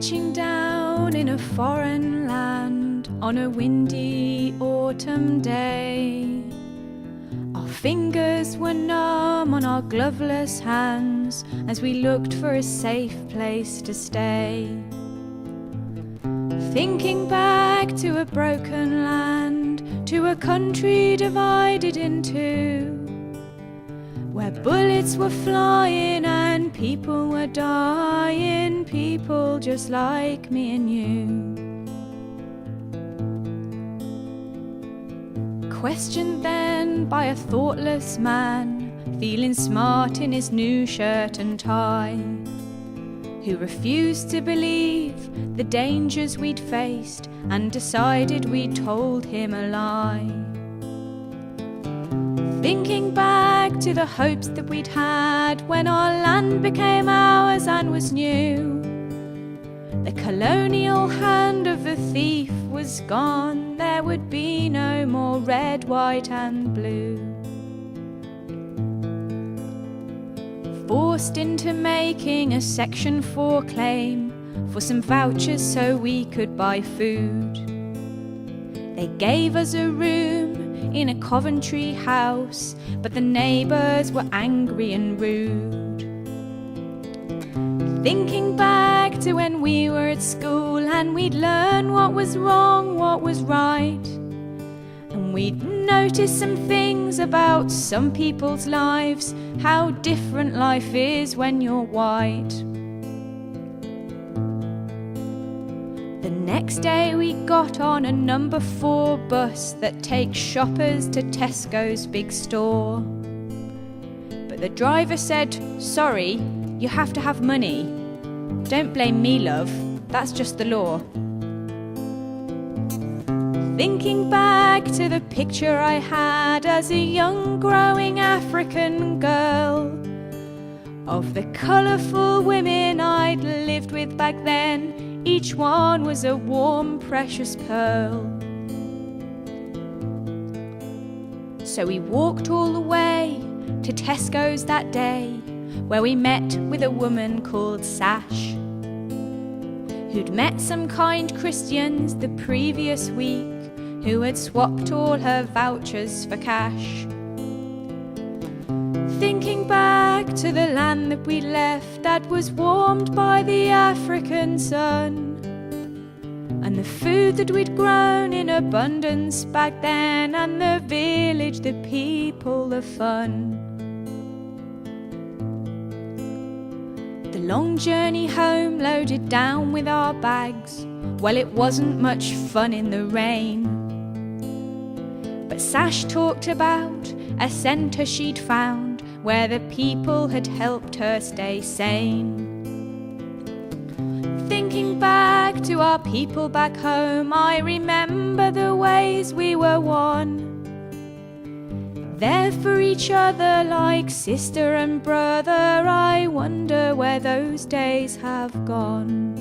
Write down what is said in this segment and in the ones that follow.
touching down in a foreign land on a windy autumn day. Our fingers were numb on our gloveless hands as we looked for a safe place to stay. Thinking back to a broken land, to a country divided in two, where bullets were flying and people were dying, people just like me and you. Questioned then by a thoughtless man, feeling smart in his new shirt and tie, who refused to believe the dangers we'd faced and decided we'd told him a lie. Thinking back to the hopes that we'd had when our land became ours and was new, the colonial hand of the thief was gone, there would be no more red, white and blue. Forced into making a Section 4 claim for some vouchers so we could buy food. They gave us a room in a Coventry house, but the neighbours were angry and rude. Thinking back to when we were at school and we'd learn what was wrong, what was right, and we'd notice some things about some people's lives, how different life is when you're white. The next day we got on a number 4 bus that takes shoppers to Tesco's big store. But the driver said, "Sorry, you have to have money. Don't blame me, love, that's just the law." Thinking back to the picture I had as a young growing African girl, of the colourful women I'd lived with back then, each one was a warm, precious pearl. So we walked all the way to Tesco's that day, where we met with a woman called Sash, who'd met some kind Christians the previous week, who had swapped all her vouchers for cash. Thinking back to the land that we left, that was warmed by the African sun, and the food that we'd grown in abundance back then, and the village, the people, the fun. The long journey home loaded down with our bags, well, it wasn't much fun in the rain. But Sash talked about a centre she'd found where the people had helped her stay sane. Thinking back to our people back home, I remember the ways we were one, there for each other like sister and brother. I wonder where those days have gone.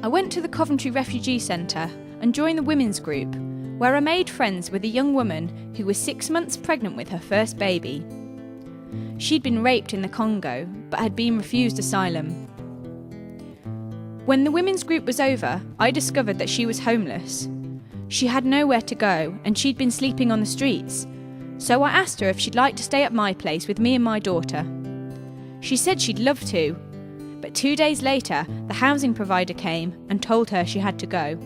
I went to the Coventry Refugee Centre and joined the women's group, where I made friends with a young woman who was 6 months pregnant with her first baby. She'd been raped in the Congo, but had been refused asylum. When the women's group was over, I discovered that she was homeless. She had nowhere to go, and she'd been sleeping on the streets, so I asked her if she'd like to stay at my place with me and my daughter. She said she'd love to, but 2 days later, the housing provider came and told her she had to go.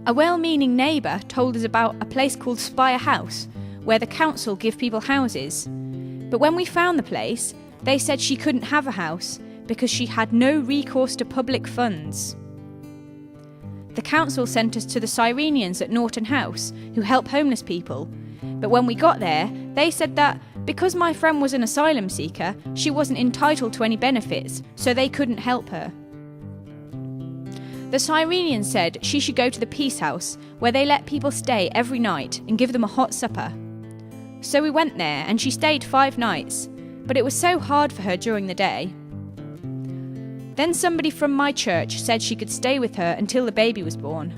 A well-meaning neighbour told us about a place called Spire House, where the council give people houses. But when we found the place, they said she couldn't have a house because she had no recourse to public funds. The council sent us to the Cyrenians at Norton House, who help homeless people. But when we got there, they said that because my friend was an asylum seeker, she wasn't entitled to any benefits, so they couldn't help her. The Cyrenians said she should go to the Peace House, where they let people stay every night and give them a hot supper. So we went there and she stayed 5 nights, but it was so hard for her during the day. Then somebody from my church said she could stay with her until the baby was born.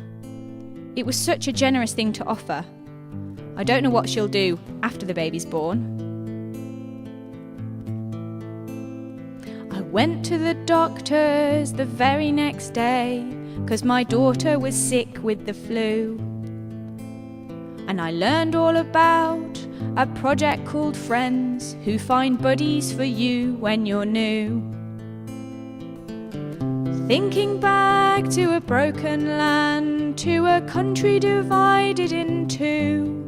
It was such a generous thing to offer. I don't know what she'll do after the baby's born. went to the doctors the very next day, 'cause my daughter was sick with the flu. And I learned all about a project called Friends, who find buddies for you when you're new. Thinking back to a broken land, to a country divided in two,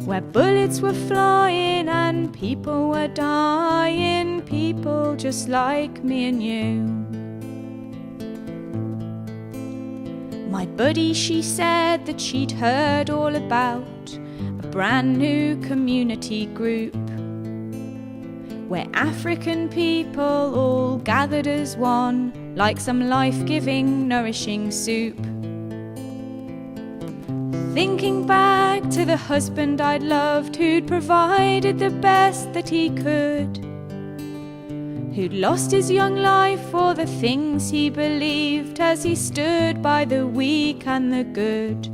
where bullets were flying and people were dying, people just like me and you. My buddy, she said that she'd heard all about a brand new community group, where African people all gathered as one, like some life-giving, nourishing soup. Thinking back to the husband I'd loved, who'd provided the best that he could, who'd lost his young life for the things he believed, as he stood by the weak and the good.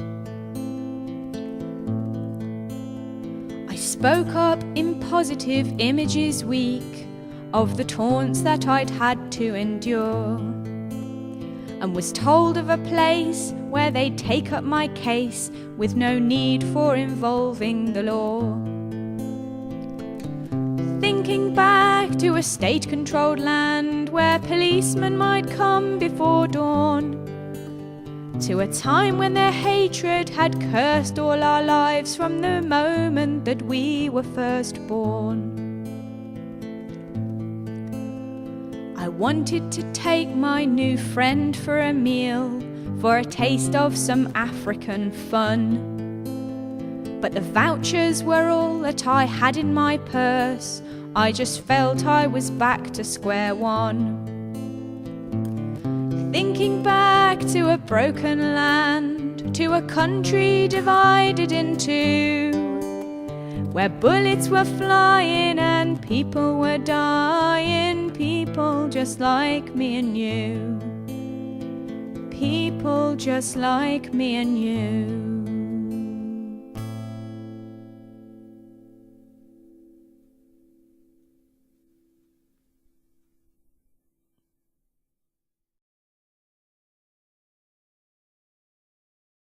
I spoke up in Positive Images Week of the taunts that I'd had to endure, and was told of a place where they'd take up my case with no need for involving the law. Thinking back to a state-controlled land where policemen might come before dawn, to a time when their hatred had cursed all our lives from the moment that we were first born. I wanted to take my new friend for a meal, for a taste of some African fun, but the vouchers were all that I had in my purse. I just felt I was back to square one. Thinking back to a broken land, to a country divided in two, where bullets were flying and people were dying, people just like me and you, people just like me and you.